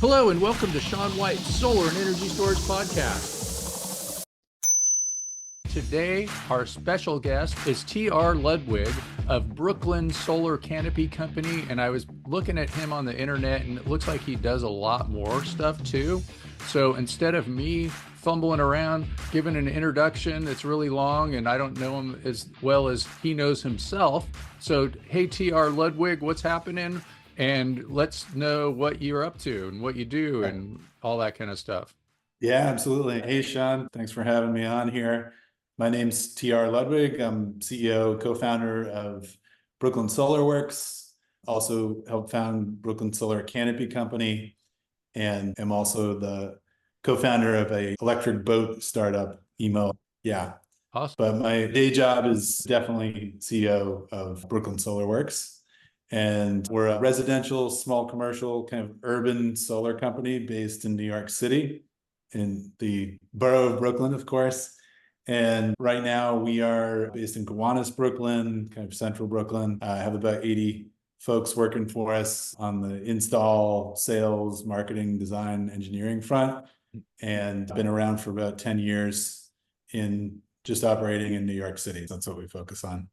Hello and welcome to Sean White's Solar and Energy Storage Podcast. Today, our special guest is T.R. Ludwig of Brooklyn Solar Canopy Company. And I was looking at him on the internet and it looks like he does a lot more stuff too. So instead of me fumbling around, giving an introduction that's really long and I don't know him as well as he knows himself. So, hey, T.R. Ludwig, what's happening? And let's know what you're up to and what you do and all that kind of stuff. Yeah, absolutely. Hey, Sean, thanks for having me on here. My name's T.R. Ludwig. I'm CEO, co-founder of Brooklyn Solar Works, also helped found Brooklyn Solar Canopy Company, and am also the co-founder of a electric boat startup, Emo. Yeah. Awesome. But my day job is definitely CEO of Brooklyn Solar Works. And we're a residential, small commercial, kind of urban solar company based in New York City, in the borough of Brooklyn, of course. And right now we are based in Gowanus, Brooklyn, kind of central Brooklyn. I have about 80 folks working for us on the install, sales, marketing, design, engineering front, and been around for about 10 years in just operating in New York City. That's what we focus on.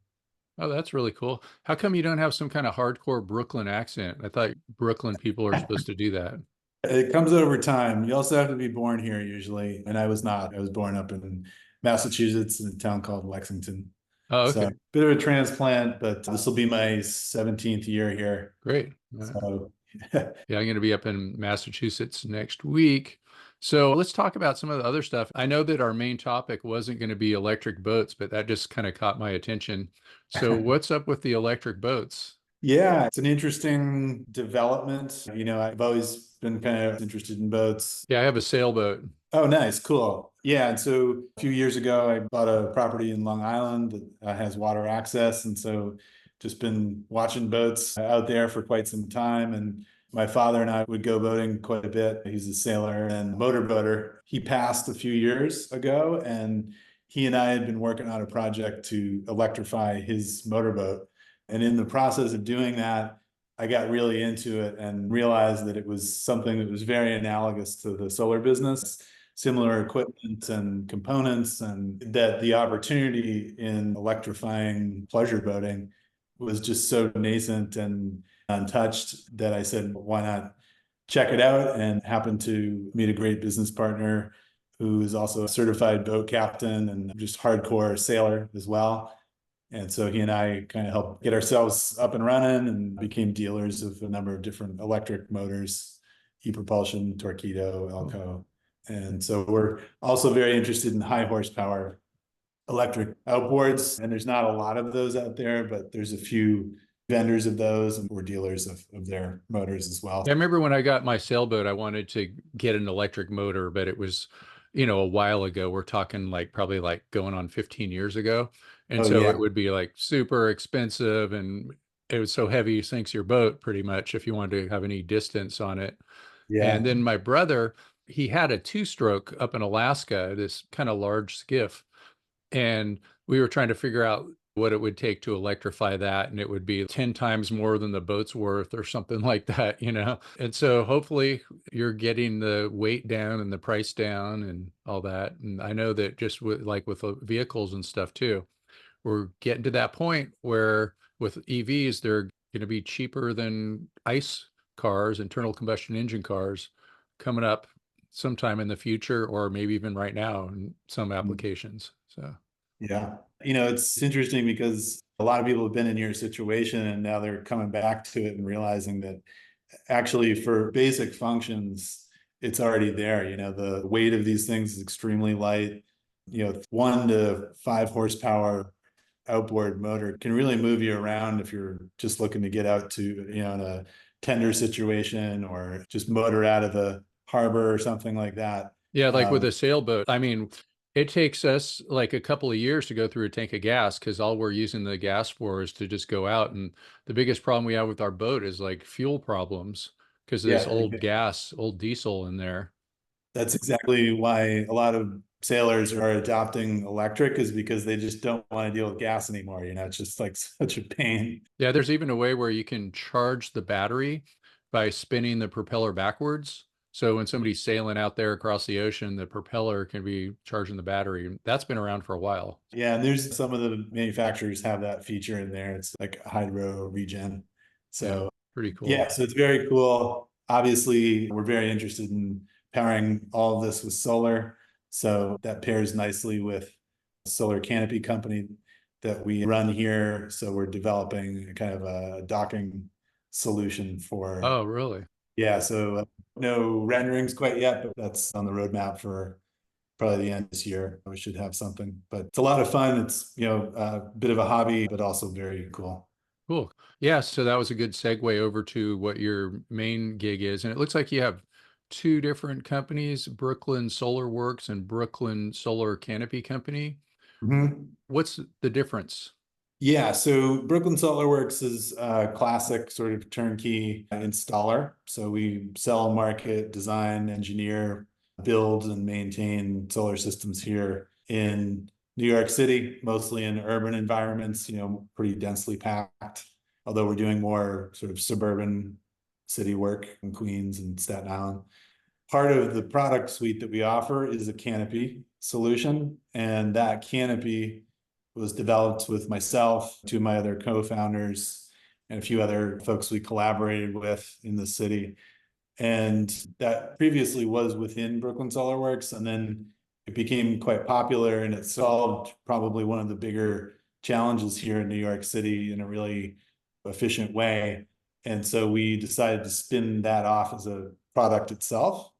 Oh, that's really cool. How come you don't have some kind of hardcore Brooklyn accent? I thought Brooklyn people are supposed to do that. It comes over time. You also have to be born here usually. And I was not. I was born up in Massachusetts in a town called Lexington. Oh, So okay. bit of a transplant, but this will be my 17th year here. Great. So Yeah, I'm going to be up in Massachusetts next week. So let's talk about some of the other stuff. I know that our main topic wasn't going to be electric boats, but that just kind of caught my attention. So what's up with the electric boats? yeah, it's an interesting development. I've always been kind of interested in boats. Yeah, I have a sailboat. Oh, nice. Cool. Yeah. And so a few years ago, I bought a property in Long Island that has water access. And so just been watching boats out there for quite some time. And my father and I would go boating quite a bit. He's a sailor and motorboater. He passed a few years ago, and he and I had been working on a project to electrify his motorboat. And in the process of doing that, I got really into it and realized that it was something that was very analogous to the solar business, similar equipment and components, and that the opportunity in electrifying pleasure boating was just so nascent and untouched that I said, why not check it out? And happened to meet a great business partner who is also a certified boat captain and just hardcore sailor as well. And so he and I kind of helped get ourselves up and running and became dealers of a number of different electric motors, e-propulsion, Torqeedo, Elco. And so we're also very interested in high horsepower electric outboards. And there's not a lot of those out there, but there's a few vendors of those, and we're dealers of their motors as well. I remember when I got my sailboat, I wanted to get an electric motor, but it was, a while ago. We're talking like probably like going on 15 years ago. And Oh, so yeah. it would be like super expensive and it was so heavy, it sinks your boat pretty much if you wanted to have any distance on it. Yeah. And then my brother, he had a two-stroke up in Alaska, this kind of large skiff. And we were trying to figure out what it would take to electrify that. And it would be 10 times more than the boat's worth or something like that. And so hopefully you're getting the weight down and the price down and all that. And I know that just with vehicles and stuff too, we're getting to that point where with EVs, they're going to be cheaper than ICE cars, internal combustion engine cars, coming up sometime in the future, or maybe even right now in some applications. So. Yeah. It's interesting because a lot of people have been in your situation and now they're coming back to it and realizing that actually for basic functions, it's already there. The weight of these things is extremely light. 1 to 5 horsepower outboard motor can really move you around if you're just looking to get out to, in a tender situation or just motor out of the harbor or something like that. Yeah, like with a sailboat, I mean, it takes us like a couple of years to go through a tank of gas because all we're using the gas for is to just go out. And the biggest problem we have with our boat is like fuel problems because of this Yeah, old gas, old diesel in there. that's exactly why a lot of sailors are adopting electric, is because they just don't want to deal with gas anymore. It's just like such a pain. Yeah, there's even a way where you can charge the battery by spinning the propeller backwards. So when somebody's sailing out there across the ocean, the propeller can be charging the battery. That's been around for a while. Yeah, and there's some of the manufacturers have that feature in there. It's like hydro regen. Yeah, So pretty cool. yeah, so it's very cool. Obviously, we're very interested in powering all of this with solar. So that pairs nicely with solar canopy company that we run here. So we're developing kind of a docking solution for, Oh, really? yeah, so no renderings quite yet, but that's on the roadmap for probably the end of this year. We should have something, but it's a lot of fun. It's, a bit of a hobby, but also very cool. Cool. Yeah, so that was a good segue over to what your main gig is. And it looks like you have two different companies, Brooklyn Solar Works and Brooklyn Solar Canopy Company. Mhm. What's the difference? Yeah, so Brooklyn Solar Works is a classic sort of turnkey installer. So we sell, market, design, engineer, build, and maintain solar systems here in New York City, mostly in urban environments, pretty densely packed. Although we're doing more sort of suburban city work in Queens and Staten Island. Part of the product suite that we offer is a canopy solution, and that canopy was developed with myself, two of my other co-founders, and a few other folks we collaborated with in the city. And that previously was within Brooklyn Solar Works, and then it became quite popular, and it solved probably one of the bigger challenges here in New York City in a really efficient way. And so we decided to spin that off as a product itself,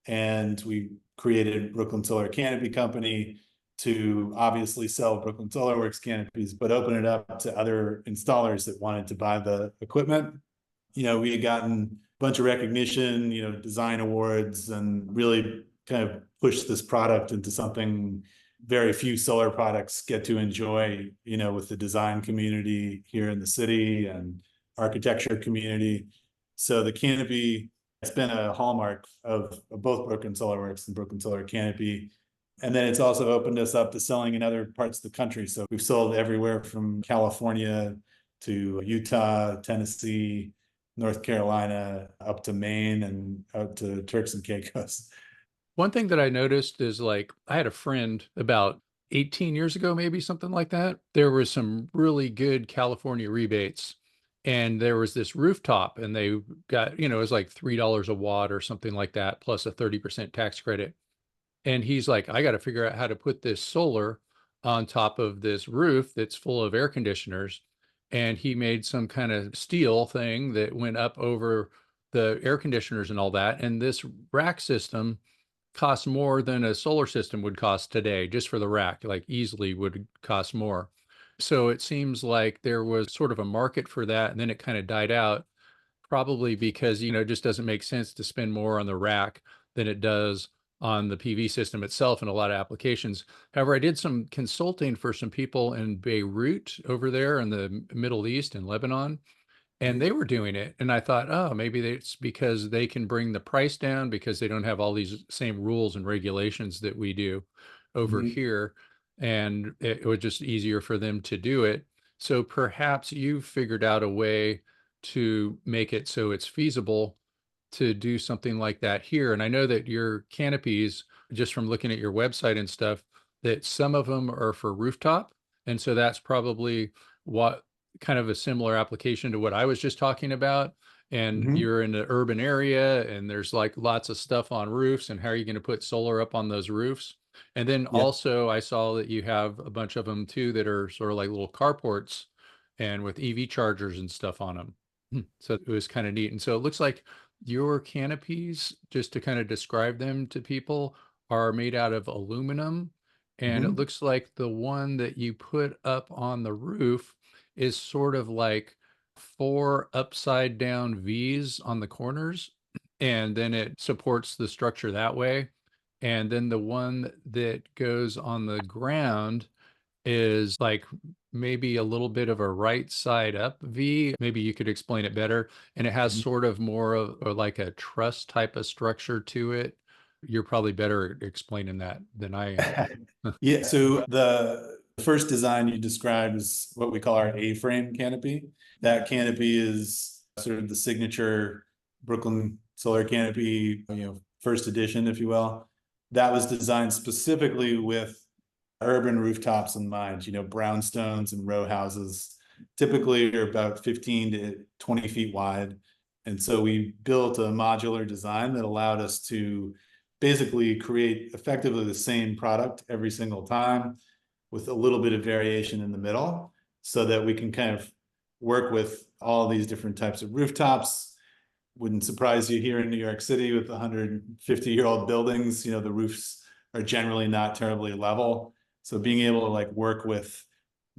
and we created Brooklyn Solar Canopy Company to obviously sell Brooklyn Solar Works canopies, but open it up to other installers that wanted to buy the equipment. We had gotten a bunch of recognition, design awards, and really kind of pushed this product into something very few solar products get to enjoy, with the design community here in the city and architecture community. So the canopy, it's been a hallmark of both Brooklyn Solar Works and Brooklyn Solar Canopy. And then it's also opened us up to selling in other parts of the country. So we've sold everywhere from California to Utah, Tennessee, North Carolina, up to Maine, and out to Turks and Caicos. One thing that I noticed is like I had a friend about 18 years ago, maybe something like that. There was some really good California rebates, and there was this rooftop, and they got, it was like $3 a watt or something like that, plus a 30% tax credit. And he's like, I got to figure out how to put this solar on top of this roof that's full of air conditioners. And he made some kind of steel thing that went up over the air conditioners and all that. And this rack system costs more than a solar system would cost today, just for the rack, like easily would cost more. So it seems like there was sort of a market for that, and then it kind of died out, probably because, it just doesn't make sense to spend more on the rack than it does on the PV system itself in a lot of applications. However, I did some consulting for some people in Beirut over there in the Middle East and Lebanon, and they were doing it. And I thought, oh, maybe it's because they can bring the price down because they don't have all these same rules and regulations that we do over Mhm. here. And it was just easier for them to do it. So perhaps you've figured out a way to make it so it's feasible to do something like that here. And I know that your canopies, just from looking at your website and stuff, that some of them are for rooftop. And so that's probably what kind of a similar application to what I was just talking about. And Mhm. you're in an urban area and there's like lots of stuff on roofs, and how are you going to put solar up on those roofs? And then Yeah. also I saw that you have a bunch of them too that are sort of like little carports and with EV chargers and stuff on them. So it was kind of neat. And so it looks like your canopies, just to kind of describe them to people, are made out of aluminum. And it Mhm. looks like the one that you put up on the roof is sort of like four upside down V's on the corners. And then it supports the structure that way. And then the one that goes on the ground is like maybe a little bit of a right side up V. Maybe you could explain it better. And it has sort of more of or like a truss type of structure to it. You're probably better at explaining that than I am. Yeah, so the first design you described is what we call our A-frame canopy. That canopy is sort of the signature Brooklyn solar canopy, first edition, if you will. That was designed specifically with urban rooftops in mind, brownstones and row houses typically are about 15 to 20 feet wide. And so we built a modular design that allowed us to basically create effectively the same product every single time with a little bit of variation in the middle so that we can kind of work with all these different types of rooftops. Wouldn't surprise you here in New York City with 150-year-old buildings, the roofs are generally not terribly level. So being able to like work with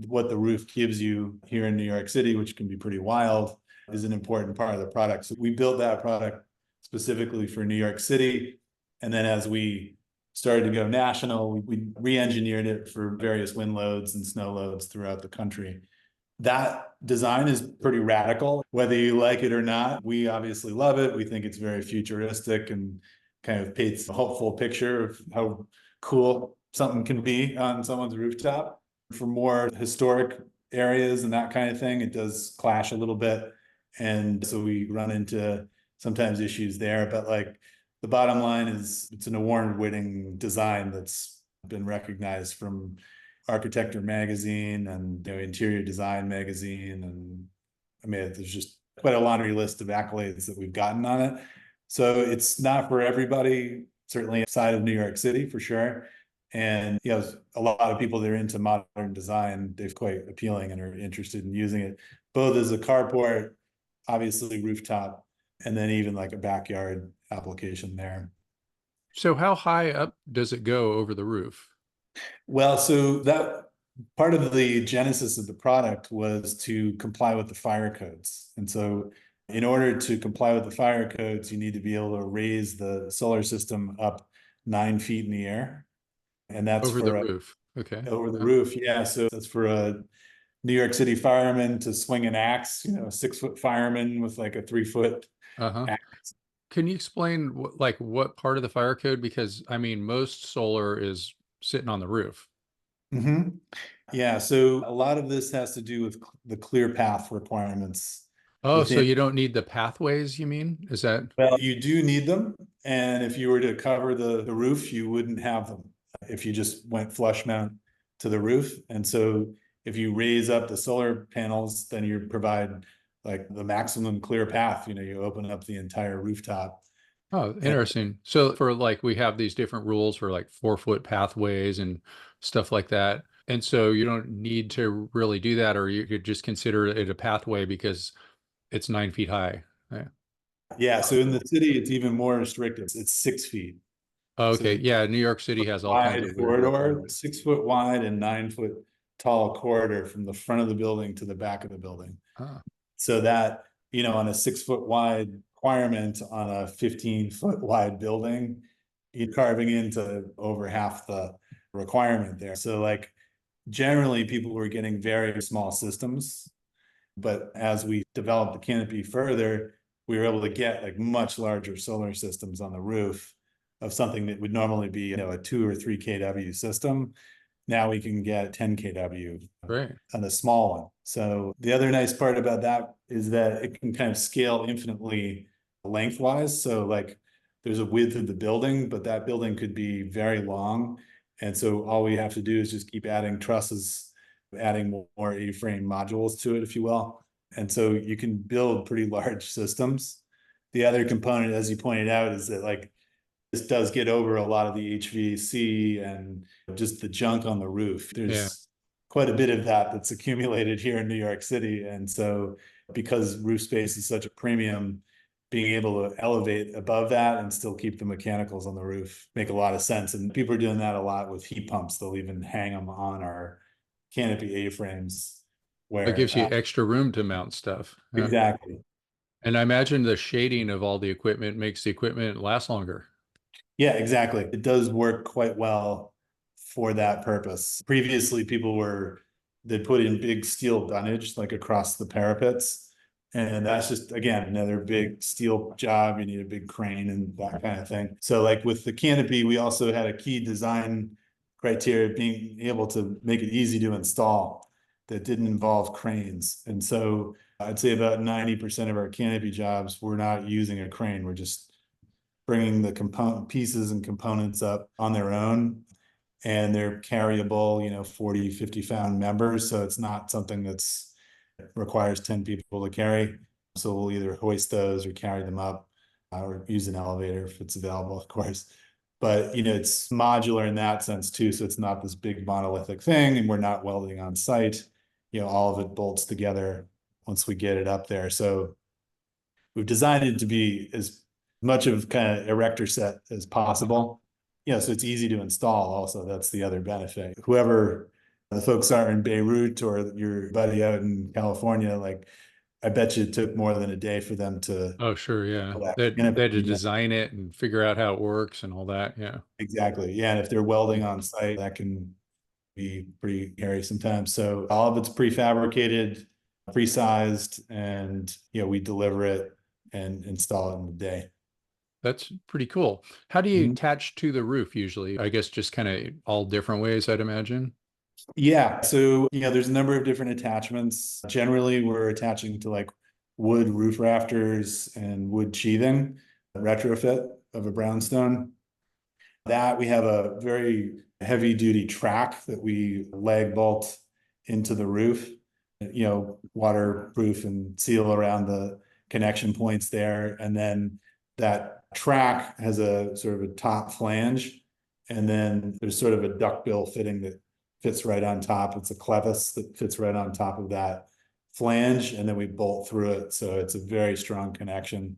what the roof gives you here in New York City, which can be pretty wild, is an important part of the product. So we built that product specifically for New York City. And then as we started to go national, we re-engineered it for various wind loads and snow loads throughout the country. That design is pretty radical, whether you like it or not. We obviously love it. We think it's very futuristic and kind of paints a hopeful picture of how cool something can be on someone's rooftop. For more historic areas and that kind of thing, it does clash a little bit. And so we run into sometimes issues there, but like the bottom line is it's an award-winning design that's been recognized from Architecture Magazine and Interior Design Magazine. And I mean, there's just quite a laundry list of accolades that we've gotten on it. So it's not for everybody, certainly outside of New York City for sure. And a lot of people that are into modern design, they're quite appealing and are interested in using it, both as a carport, obviously rooftop, and then even like a backyard application there. So how high up does it go over the roof? Well, so that part of the genesis of the product was to comply with the fire codes. And so in order to comply with the fire codes, you need to be able to raise the solar system up 9 feet in the air. And that's Over the for roof. Okay. over the roof. Yeah. So that's for a New York City fireman to swing an axe, a 6-foot fireman with like a 3-foot Uh-huh. axe. Can you explain what part of the fire code? Because I mean, most solar is sitting on the roof. Mm-hmm. Yeah. So a lot of this has to do with the clear path requirements Oh, so within. you don't need the pathways, you mean? Is that? Well, you do need them. And if you were to cover the roof, you wouldn't have them if you just went flush mount to the roof. And so if you raise up the solar panels, then you provide like the maximum clear path, you open up the entire rooftop. Oh, And interesting. So for like we have these different rules for like 4-foot pathways and stuff like that. And so you don't need to really do that, or you could just consider it a pathway because it's 9 feet high. Yeah. yeah, so in the city, it's even more restrictive. It's 6 feet. So Okay. Yeah. New York City has all kinds wide of weird corridor, requirements. 6 foot wide and 9 foot tall corridor from the front of the building to the back of the building. Ah, So that, on a 6 foot wide requirement on a 15-foot wide building, you're carving into over half the requirement there. So like generally people were getting very small systems, but as we developed the canopy further, we were able to get like much larger solar systems on the roof of something that would normally be, a 2 or 3 kW system. Now we can get 10 kW great. on a small one. So the other nice part about that is that it can kind of scale infinitely lengthwise. So like there's a width of the building, but that building could be very long. And so all we have to do is just keep adding trusses, adding more A-frame modules to it, if you will. And so you can build pretty large systems. The other component, as you pointed out, is that like this does get over a lot of the HVAC and just the junk on the roof. Yeah. There's quite a bit of that that's accumulated here in New York City. And so because roof space is such a premium, being able to elevate above that and still keep the mechanicals on the roof make a lot of sense. And people are doing that a lot with heat pumps. They'll even hang them on our canopy A-frames It where gives you extra room to mount stuff. Yeah. exactly. And I imagine the shading of all the equipment makes the equipment last longer. Yeah, exactly. It does work quite well for that purpose. Previously, they put in big steel dunnage like across the parapets. And that's just, again, another big steel job. You need a big crane and that kind of thing. So like with the canopy, we also had a key design criteria of being able to make it easy to install that didn't involve cranes. And so I'd say about 90% of our canopy jobs, we're not using a crane. We're just bringing the component pieces and components up on their own. And they're carryable, 40, 50 pound members. So it's not something that's requires 10 people to carry. So we'll either hoist those or carry them up or use an elevator if it's available, of course. But, it's modular in that sense too. So it's not this big monolithic thing and we're not welding on site. All of it bolts together once we get it up there. So we've designed it to be as much of kind of erector set as possible. So it's easy to install also. That's the other benefit. Whoever the folks are in Beirut or your buddy out in California, like I bet you it took more than a day for them to. Oh, sure. Yeah. Collect. They had to design it and figure out how it works and all that. Yeah. Exactly. Yeah. And if they're welding on site, that can be pretty hairy sometimes. So all of it's prefabricated, pre-sized, and we deliver it and install it in a day. That's pretty cool. How do you attach to the roof usually? I guess just kind of all different ways, I'd imagine. Yeah. So, there's a number of different attachments. Generally, we're attaching to like wood roof rafters and wood sheathing, retrofit of a brownstone. That we have a very heavy duty track that we lag bolt into the roof, waterproof and seal around the connection points there. And then that track has a sort of a top flange. And then there's sort of a duckbill fitting that fits right on top. It's a clevis that fits right on top of that flange. And then we bolt through it. So it's a very strong connection.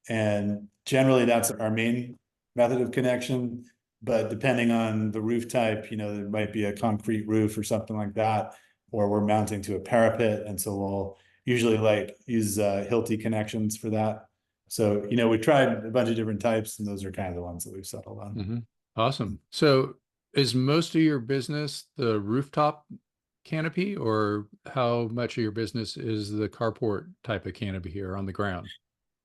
And generally that's our main method of connection. But depending on the roof type, there might be a concrete roof or something like that, or we're mounting to a parapet. And so we'll usually use Hilti connections for that. So, we tried a bunch of different types and those are kind of the ones that we've settled on. Mm-hmm. Awesome. So is most of your business the rooftop canopy, or how much of your business is the carport type of canopy here on the ground?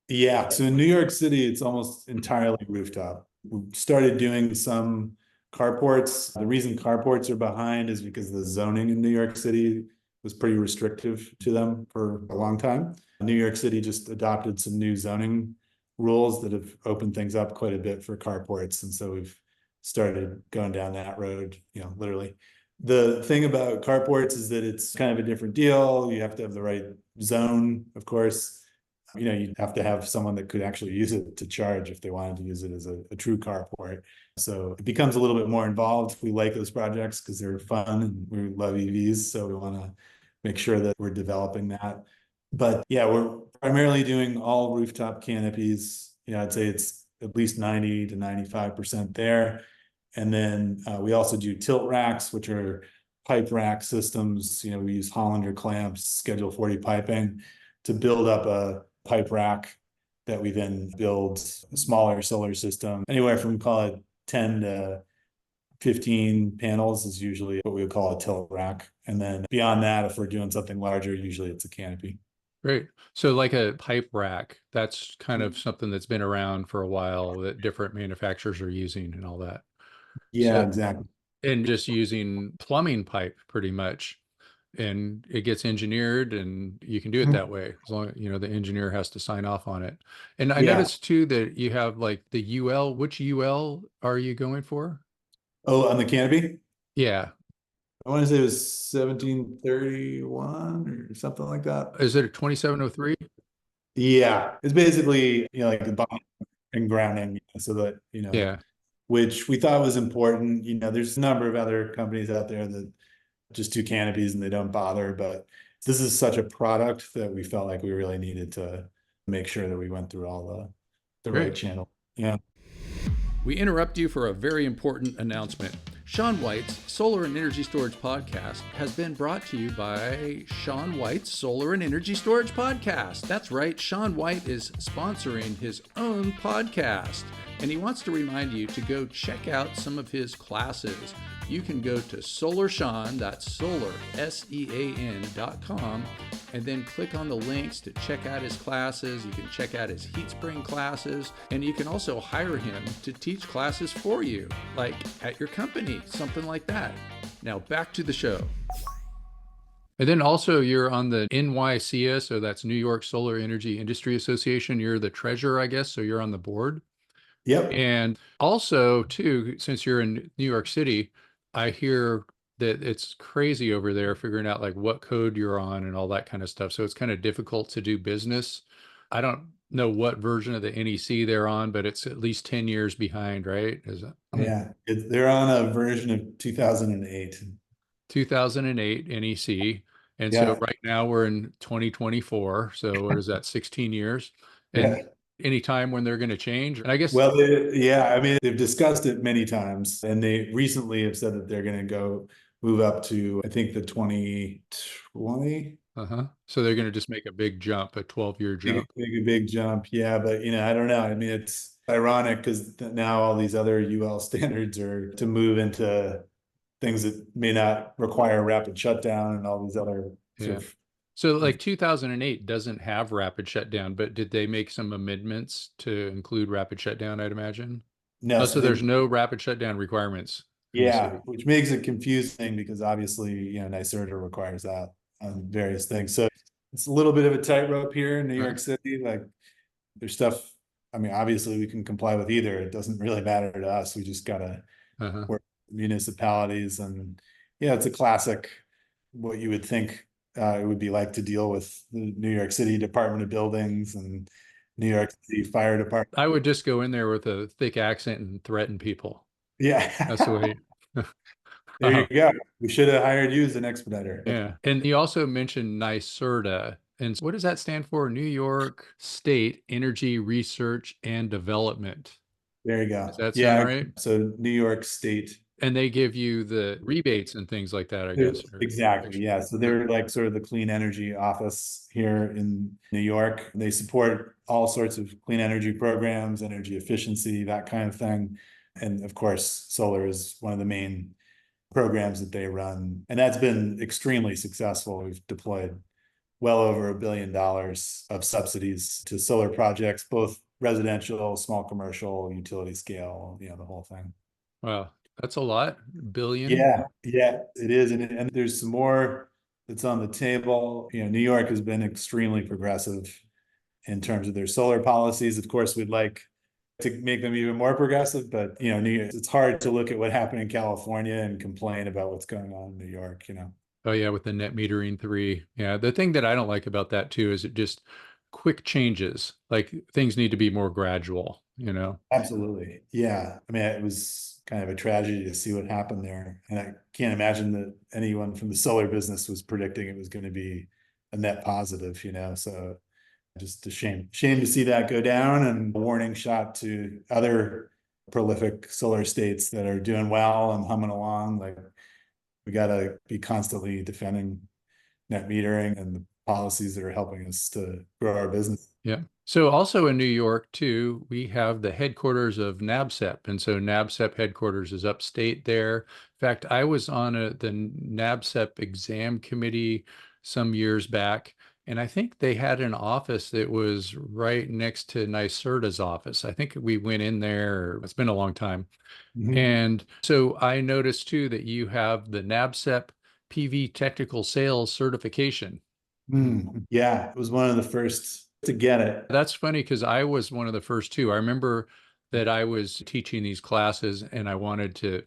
Yeah. So in New York City, it's almost entirely rooftop. We started doing some carports. The reason carports are behind is because the zoning in New York City was pretty restrictive to them for a long time. New York City just adopted some new zoning rules that have opened things up quite a bit for carports. And so we've started going down that road, literally. The thing about carports is that it's kind of a different deal. You have to have the right zone, of course. You'd have to have someone that could actually use it to charge if they wanted to use it as a true carport. So it becomes a little bit more involved. We like those projects because they're fun and we love EVs. So we want to make sure that we're developing that. But yeah, we're primarily doing all rooftop canopies. I'd say it's at least 90 to 95% there. And then we also do tilt racks, which are pipe rack systems. We use Hollander clamps, Schedule 40 piping to build up a pipe rack that we then build a smaller solar system. Anywhere from call it 10 to 15 panels is usually what we would call a tilt rack. And then beyond that, if we're doing something larger, usually it's a canopy. Great. So like a pipe rack, that's kind of something that's been around for a while that different manufacturers are using and all that. Yeah, So, exactly. and just using plumbing pipe pretty much. And it gets engineered and you can do it that way as long as, the engineer has to sign off on it. And I noticed too that you have like the UL. Which UL are you going for? Oh, on the canopy? Yeah. I want to say it was 1731 or something like that. Is it a 2703? Yeah, it's basically, like the bottom and grounding so that, Yeah. which we thought was important. There's a number of other companies out there that just do canopies and they don't bother, but this is such a product that we felt like we really needed to make sure that we went through all the right channel. Yeah. We interrupt you for a very important announcement. Sean White's Solar and Energy Storage Podcast has been brought to you by Sean White's Solar and Energy Storage Podcast. That's right, Sean White is sponsoring his own podcast, and he wants to remind you to go check out some of his classes. You can go to SolarSean, that's solar, SEAN.com, and then click on the links to check out his classes. You can check out his heat spring classes, and you can also hire him to teach classes for you, like at your company, something like that. Now back to the show. And then also you're on the NYSEIA, so that's New York Solar Energy Industry Association. You're the treasurer, I guess, so you're on the board. Yep. And also, too, since you're in New York City, I hear that it's crazy over there figuring out like what code you're on and all that kind of stuff. So it's kind of difficult to do business. I don't know what version of the NEC they're on, but it's at least 10 years behind, right? Is it Yeah. They're on a version of 2008. 2008 NEC? And so Yeah. right now we're in 2024. So what is that, 16 years? And Yeah. any time when they're going to change? And I guess, Well, yeah, I mean, they've discussed it many times, and they recently have said that they're going to go move up to, I think, the 2020. uh-huh. So they're going to just make a big jump, a 12-year jump. Big jump. Yeah, but I don't know. I mean, it's ironic because now all these other UL standards are to move into things that may not require rapid shutdown and all these other sort Yeah. of. So like 2008 doesn't have rapid shutdown, but did they make some amendments to include rapid shutdown, I'd imagine? No, Oh, so so there's they, no rapid shutdown requirements in the yeah, city. which makes it confusing because obviously, NYSERDA requires that on various things. So it's a little bit of a tightrope here in New Uh-huh. York City. Like there's stuff, I mean, obviously we can comply with either. It doesn't really matter to us. We just gotta Uh-huh. work with municipalities and yeah, it's a classic, what you would think it would be like to deal with the New York City Department of Buildings and New York City Fire Department. I would just go in there with a thick accent and threaten people. That's the Yeah. way. There you go. We should have hired you as an expediter. Yeah. And you also mentioned NYSERDA. And what does that stand for? New York State Energy Research and Development. There you Does go. that sound Yeah. right? So New York State. And they give you the rebates and things like that, I guess. Or Exactly. Yeah. So they're like sort of the clean energy office here in New York. They support all sorts of clean energy programs, energy efficiency, that kind of thing. And of course, solar is one of the main programs that they run. And that's been extremely successful. We've deployed well over $1 billion of subsidies to solar projects, both residential, small commercial, utility scale, the whole thing. wow, that's a lot. Billion. Yeah, yeah, it is. And there's some more that's on the table. New York has been extremely progressive in terms of their solar policies. Of course, we'd like to make them even more progressive, but it's hard to look at what happened in California and complain about what's going on in New York. Oh yeah, with the net metering three. Yeah, the thing that I don't like about that too is it just quick changes. Like things need to be more gradual. Absolutely. Yeah. I mean, it was kind of a tragedy to see what happened there. And I can't imagine that anyone from the solar business was predicting it was going to be a net positive. So just a shame to see that go down, and a warning shot to other prolific solar states that are doing well and humming along. Like we got to be constantly defending net metering and the policies that are helping us to grow our business. Yeah. So also in New York too, we have the headquarters of NABCEP. And so NABCEP headquarters is upstate there. In fact, I was on the NABCEP exam committee some years back, and I think they had an office that was right next to NYSERDA's office. I think we went in there, it's been a long time. Mhm. And so I noticed too that you have the NABCEP PV technical sales certification. Yeah, it was one of the first to get it. That's funny because I was one of the first two. I remember that I was teaching these classes and I wanted to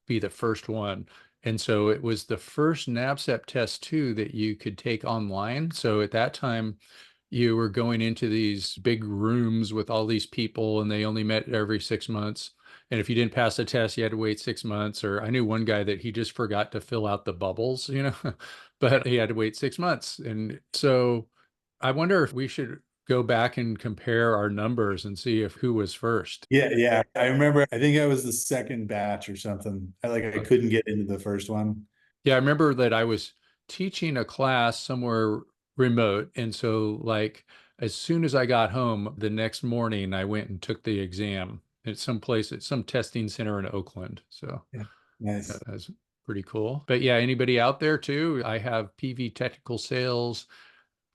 be the first one. And so it was the first NABCEP test too that you could take online. So at that time, you were going into these big rooms with all these people and they only met every 6 months. And if you didn't pass the test, you had to wait 6 months. Or I knew one guy that he just forgot to fill out the bubbles, but he had to wait 6 months. And so I wonder if we should go back and compare our numbers and see if who was first. Yeah, yeah. I remember, I think I was the second batch or something. I Okay. couldn't get into the first one. Yeah, I remember that I was teaching a class somewhere remote. And so, like, as soon as I got home the next morning, I went and took the exam at some place at some testing center in Oakland. So Yeah. Nice. that's pretty cool. But yeah, anybody out there too? I have PV technical sales,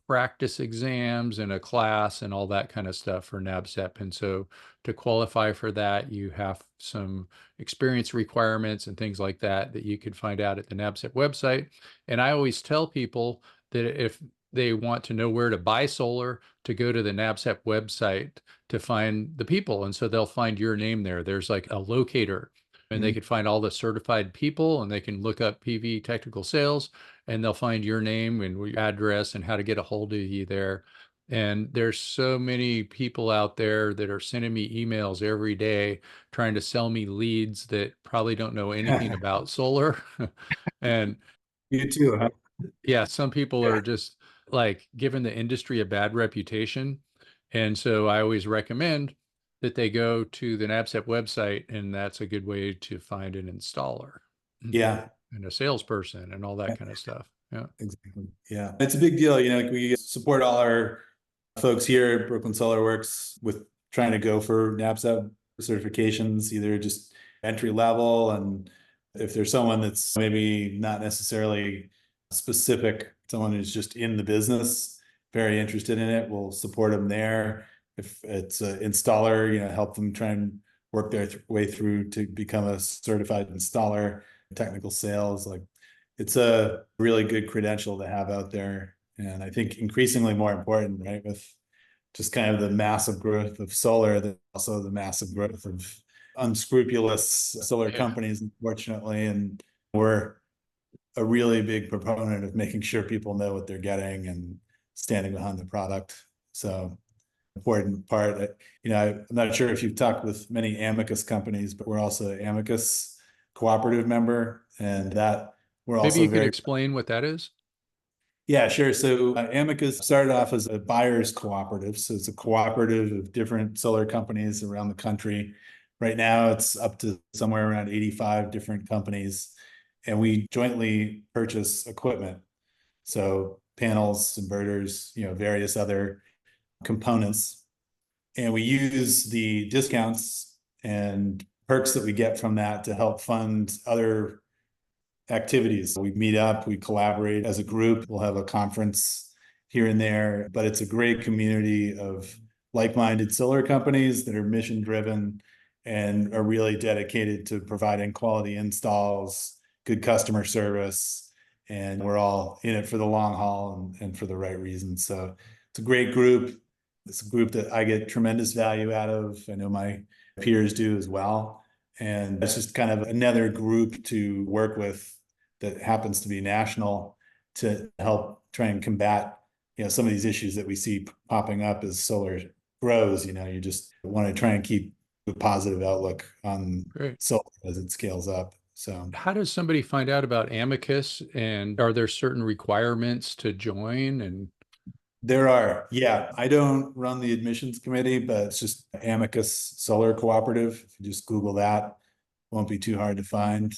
practice exams and a class and all that kind of stuff for NABCEP. And so to qualify for that, you have some experience requirements and things like that that you could find out at the NABCEP website. And I always tell people that if they want to know where to buy solar, to go to the NABCEP website to find the people. And so they'll find your name there. There's like a locator, and they Mhm. could find all the certified people, and they can look up PV technical sales, and they'll find your name and your address and how to get a hold of you there. And there's so many people out there that are sending me emails every day trying to sell me leads that probably don't know anything about solar. And You too, huh? yeah, some people Yeah. are just like giving the industry a bad reputation. And so I always recommend that they go to the NABCEP website, and that's a good way to find an installer Yeah. and a salesperson and all that kind of stuff. Yeah. Exactly. Yeah. It's a big deal. We support all our folks here at Brooklyn Solar Works with trying to go for NABCEP certifications, either just entry level. And if there's someone that's maybe not necessarily specific, someone who's just in the business, very interested in it, we'll support them there. If it's an installer, help them try and work their way through to become a certified installer, technical sales. Like, it's a really good credential to have out there. And I think increasingly more important, right? With just kind of the massive growth of solar, also the massive growth of unscrupulous solar Yeah. companies, unfortunately. And we're a really big proponent of making sure people know what they're getting and standing behind the product. So important part. I'm not sure if you've talked with many Amicus companies, but we're also an Amicus cooperative member, and that we're Maybe also you could very. explain what that is. Yeah, sure. So Amicus started off as a buyers cooperative. So it's a cooperative of different solar companies around the country. Right now, it's up to somewhere around 85 different companies, and we jointly purchase equipment. So panels, inverters, various other components. And we use the discounts and perks that we get from that to help fund other activities. We meet up, we collaborate as a group. We'll have a conference here and there, but it's a great community of like-minded solar companies that are mission driven and are really dedicated to providing quality installs, good customer service, and we're all in it for the long haul and for the right reasons. So it's a great group. It's a group that I get tremendous value out of. I know my peers do as well. And it's just kind of another group to work with that happens to be national to help try and combat, some of these issues that we see popping up as solar grows. You just want to try and keep a positive outlook on Great. solar as it scales up. So How does somebody find out about Amicus, and are there certain requirements to join? And there are, yeah, I don't run the admissions committee, but it's just Amicus Solar Cooperative. If you just Google that, won't be too hard to find.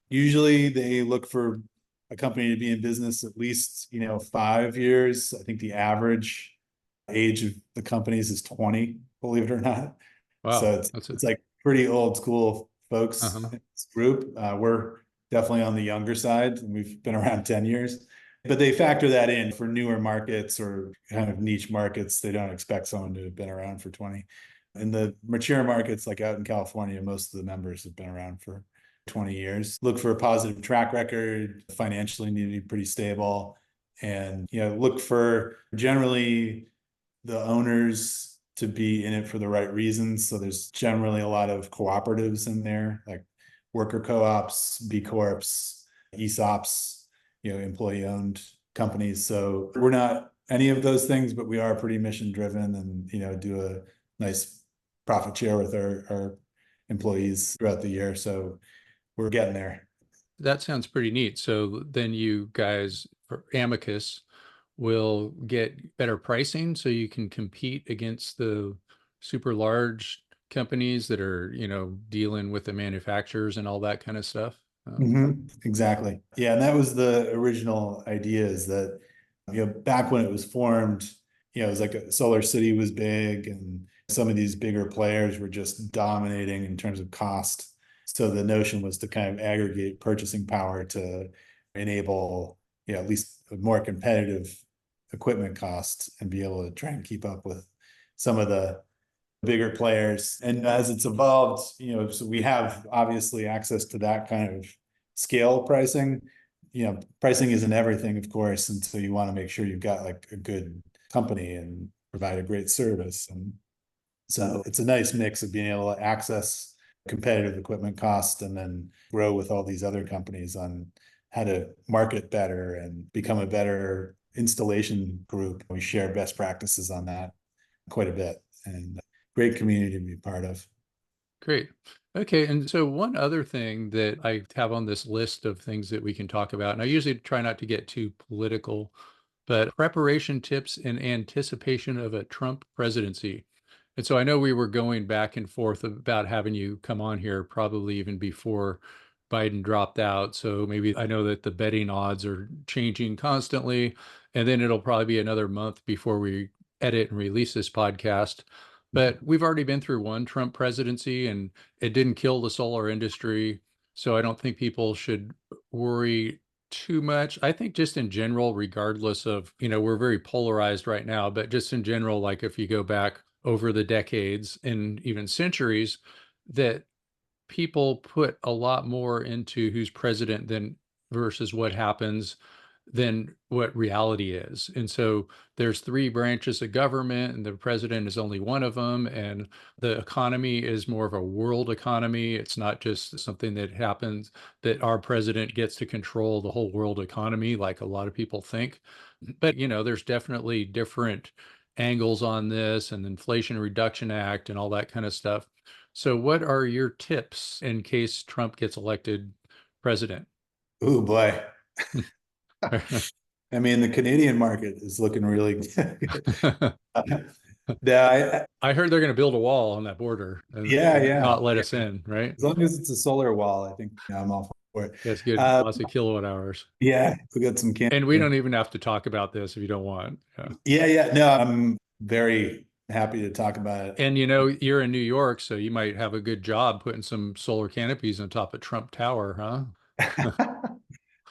Usually they look for a company to be in business at least, 5 years. I think the average age of the companies is 20, believe it or not. So wow, it's that's it's like pretty old school folks uh-huh. in this group. We're definitely on the younger side, and we've been around 10 years. But they factor that in for newer markets or kind of niche markets. They don't expect someone to have been around for 20. In the mature markets, like out in California, most of the members have been around for 20 years. Look for a positive track record, financially need to be pretty stable, and look for generally the owners to be in it for the right reasons. So there's generally a lot of cooperatives in there, like worker co-ops, B Corps, ESOPs, employee owned companies. So we're not any of those things, but we are pretty mission driven and, do a nice profit share with our employees throughout the year. So we're getting there. That sounds pretty neat. So then you guys, for Amicus, will get better pricing so you can compete against the super large companies that are, dealing with the manufacturers and all that kind of stuff. Exactly. Yeah. And that was the original idea, is that, back when it was formed, it was like a Solar City was big and some of these bigger players were just dominating in terms of cost. So the notion was to kind of aggregate purchasing power to enable, at least a more competitive equipment cost and be able to try and keep up with some of the bigger players. And as it's evolved, so we have obviously access to that kind of scale pricing. pricing isn't everything, of course. And so you want to make sure you've got like a good company and provide a great service. And so it's a nice mix of being able to access competitive equipment cost and then grow with all these other companies on how to market better and become a better installation group. We share best practices on that quite a bit, and great community to be part of. Great. Okay. And so one other thing that I have on this list of things that we can talk about, and I usually try not to get too political, but preparation tips in anticipation of a Trump presidency. And so I know we were going back and forth about having you come on here probably even before Biden dropped out. So maybe I know that the betting odds are changing constantly, and then it'll probably be another month before we edit and release this podcast. But we've already been through one Trump presidency and it didn't kill the solar industry. So I don't think people should worry too much. I think just in general, regardless of, we're very polarized right now, but just in general, like if you go back over the decades and even centuries, that people put a lot more into who's president than versus what happens than what reality is. And so there's three branches of government, and the president is only one of them. And the economy is more of a world economy. It's not just something that happens that our president gets to control the whole world economy, like a lot of people think. But, there's definitely different angles on this and the Inflation Reduction Act and all that kind of stuff. So, what are your tips in case Trump gets elected president? Oh boy. I mean, the Canadian market is looking really good. Yeah, I heard they're going to build a wall on that border and yeah. not let us in, right? As long as it's a solar wall, I think I'm all for it. That's good. Lots of kilowatt hours. Yeah, we got some can. And we don't even have to talk about this if you don't want. Yeah. Yeah. No, I'm very happy to talk about it. And you're in New York, so you might have a good job putting some solar canopies on top of Trump Tower, huh?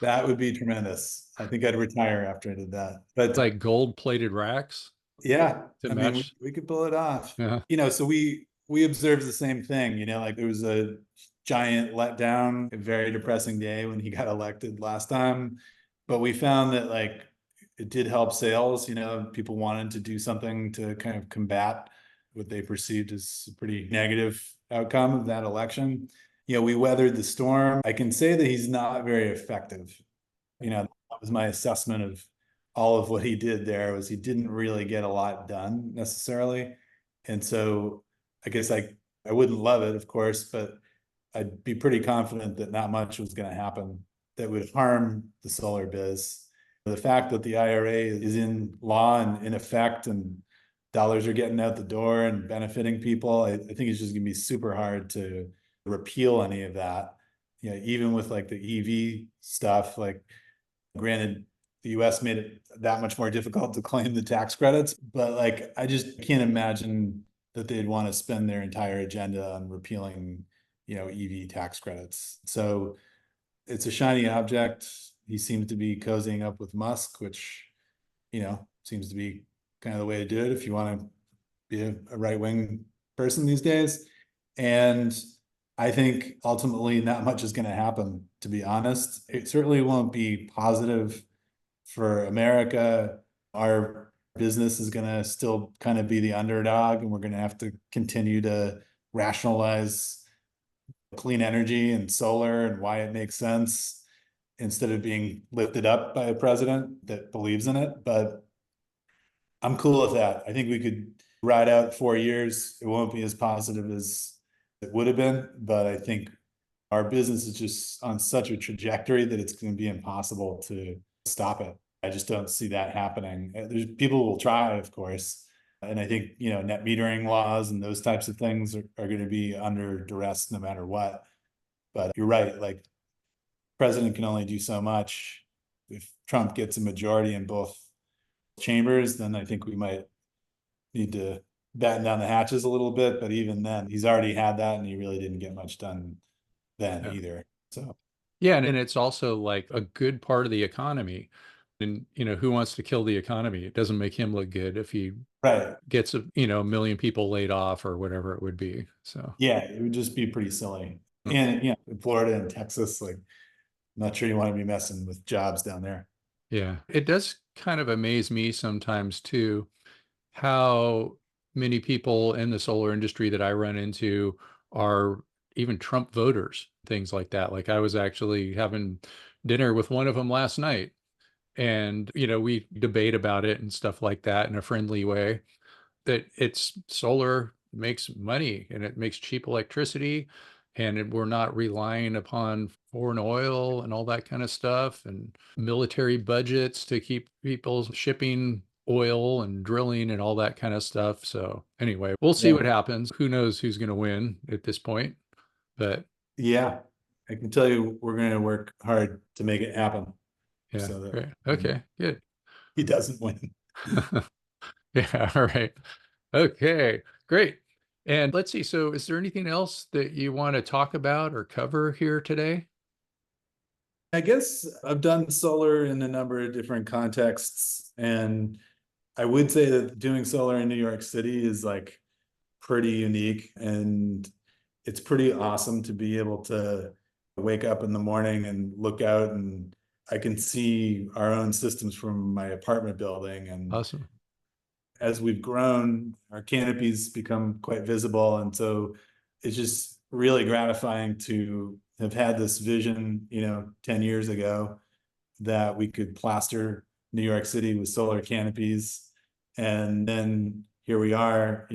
That would be tremendous. I think I'd retire after I did that. But Like gold-plated racks yeah, to I mean, match. we could pull it off. Yeah. So we observed the same thing, like there was a giant letdown, a very depressing day when he got elected last time. But we found that like it did help sales, people wanted to do something to kind of combat what they perceived as a pretty negative outcome of that election. We weathered the storm. I can say that he's not very effective. That was my assessment of all of what he did there, was he didn't really get a lot done necessarily. And so I guess I wouldn't love it, of course, but I'd be pretty confident that not much was going to happen that would harm the solar biz. The fact that the IRA is in law and in effect and dollars are getting out the door and benefiting people, I think it's just going to be super hard to repeal any of that. Even with like the EV stuff, like granted, the US made it that much more difficult to claim the tax credits, but like I just can't imagine that they'd want to spend their entire agenda on repealing, EV tax credits. So it's a shiny object. He seems to be cozying up with Musk, which, seems to be kind of the way to do it if you want to be a right-wing person these days. And I think ultimately not much is going to happen, to be honest. It certainly won't be positive for America. Our business is going to still kind of be the underdog, and we're going to have to continue to rationalize clean energy and solar and why it makes sense instead of being lifted up by a president that believes in it. But I'm cool with that. I think we could ride out 4 years. It won't be as positive as it would have been, but I think our business is just on such a trajectory that it's going to be impossible to stop it. I just don't see that happening. There's people will try, of course. And I think, net metering laws and those types of things are going to be under duress no matter what. But you're right, like president can only do so much. If Trump gets a majority in both chambers, then I think we might need to batten down the hatches a little bit. But even then, he's already had that and he really didn't get much done then either. So yeah, and it's also like a good part of the economy. And who wants to kill the economy? It doesn't make him look good if he right. gets a million people laid off or whatever it would be. So Yeah, it would just be pretty silly. And in Florida and Texas, like not sure you want to be messing with jobs down there. Yeah. It does kind of amaze me sometimes too, how many people in the solar industry that I run into are even Trump voters, things like that. Like I was actually having dinner with one of them last night, and we debate about it and stuff like that in a friendly way, that it's solar makes money and it makes cheap electricity, and we're not relying upon foreign oil and all that kind of stuff, and military budgets to keep people shipping oil and drilling and all that kind of stuff. So anyway, we'll see Yeah. what happens. Who knows who's going to win at this point, but Yeah, I can tell you we're going to work hard to make it happen yeah, so that great. Okay, good. he doesn't win. Yeah, all right. Okay, great. And let's see, so is there anything else that you want to talk about or cover here today? I guess I've done solar in a number of different contexts, and I would say that doing solar in New York City is like pretty unique, and it's pretty awesome to be able to wake up in the morning and look out, and I can see our own systems from my apartment building. And Awesome. as we've grown, our canopies become quite visible. And so it's just really gratifying to have had this vision, 10 years ago, that we could plaster New York City with solar canopies. And then here we are,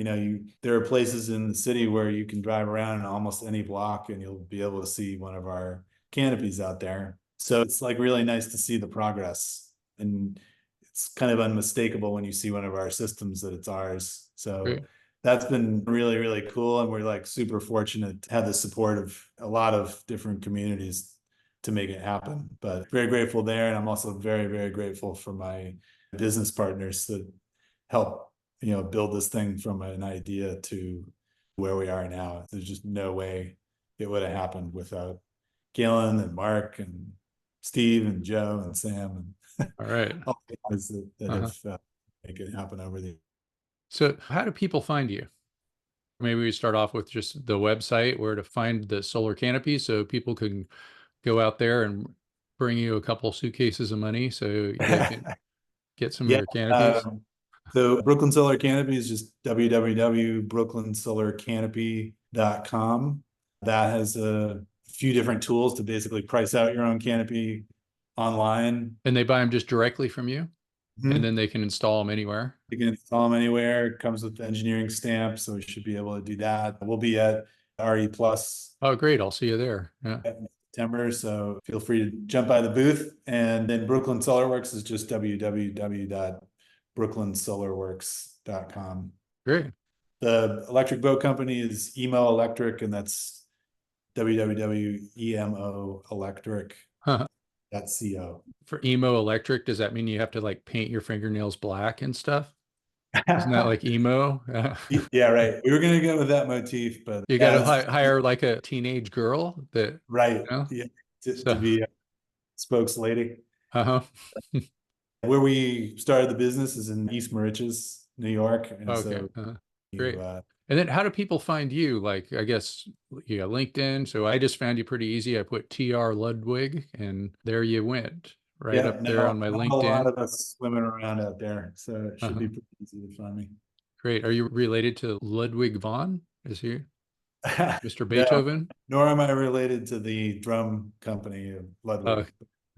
there are places in the city where you can drive around in almost any block and you'll be able to see one of our canopies out there. So it's like really nice to see the progress, and it's kind of unmistakable when you see one of our systems that it's ours. So Great. that's been really, really cool. And we're like super fortunate to have the support of a lot of different communities to make it happen. But very grateful there. And I'm also very, very grateful for my business partners that help, build this thing from an idea to where we are now. There's just no way it would have happened without Galen and Mark and Steve and Joe and Sam and All right. all the guys that Uh-huh. have make it happen over the. So how do people find you? Maybe we start off with just the website where to find the solar canopy so people can go out there and bring you a couple suitcases of money so they can get some of Yeah. your canopies. So Brooklyn Solar Canopy is just www.brooklynsolarcanopy.com. That has a few different tools to basically price out your own canopy online. And they buy them just directly from you, and then they can install them anywhere. You can install them anywhere. It comes with the engineering stamp, so we should be able to do that. We'll be at RE Plus Oh, great. I'll see you there. Yeah. in September, so feel free to jump by the booth. And then Brooklyn SolarWorks is just www.brooklynsolarworks.com. Great. The electric boat company is Emo Electric, and that's www.emoelectric.co. Huh. For emo electric, does that mean you have to like paint your fingernails black and stuff? Isn't that like emo? Yeah, right. We were gonna go with that motif, but You got to hire like a teenage girl that, right. Yeah, to so, be a spokes lady. uh-huh. Where we started the business is in East Moriches, New York, and Okay. so Great. And then how do people find you? Like, I guess you got LinkedIn. So I just found you pretty easy. I put TR Ludwig and there you went, right up there on my not a lot LinkedIn. of us swimming around out there, so it should be pretty easy to find me. Great. Are you related to Ludwig von? Is he Mr. No, Beethoven? nor am I related to the drum company of Ludwig.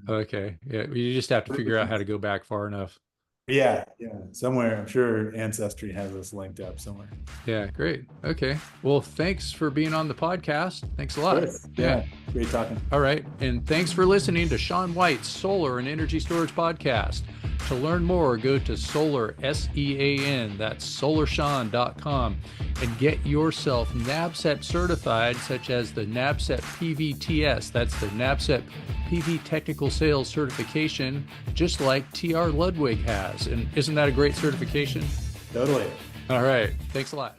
Okay. Yeah. You just have to figure out how to go back far enough. Yeah, somewhere. I'm sure Ancestry has us linked up somewhere. Yeah, great. Okay. Well, thanks for being on the podcast. Thanks a lot. Yeah, great talking. All right. And thanks for listening to Sean White's Solar and Energy Storage Podcast. To learn more, go to Solar, SEAN, that's solarshawn.com, and get yourself NABCEP certified, such as the NABCEP PVTS, that's the NABCEP PV Technical Sales Certification, just like TR Ludwig has. And isn't that a great certification? Totally. All right. Thanks a lot.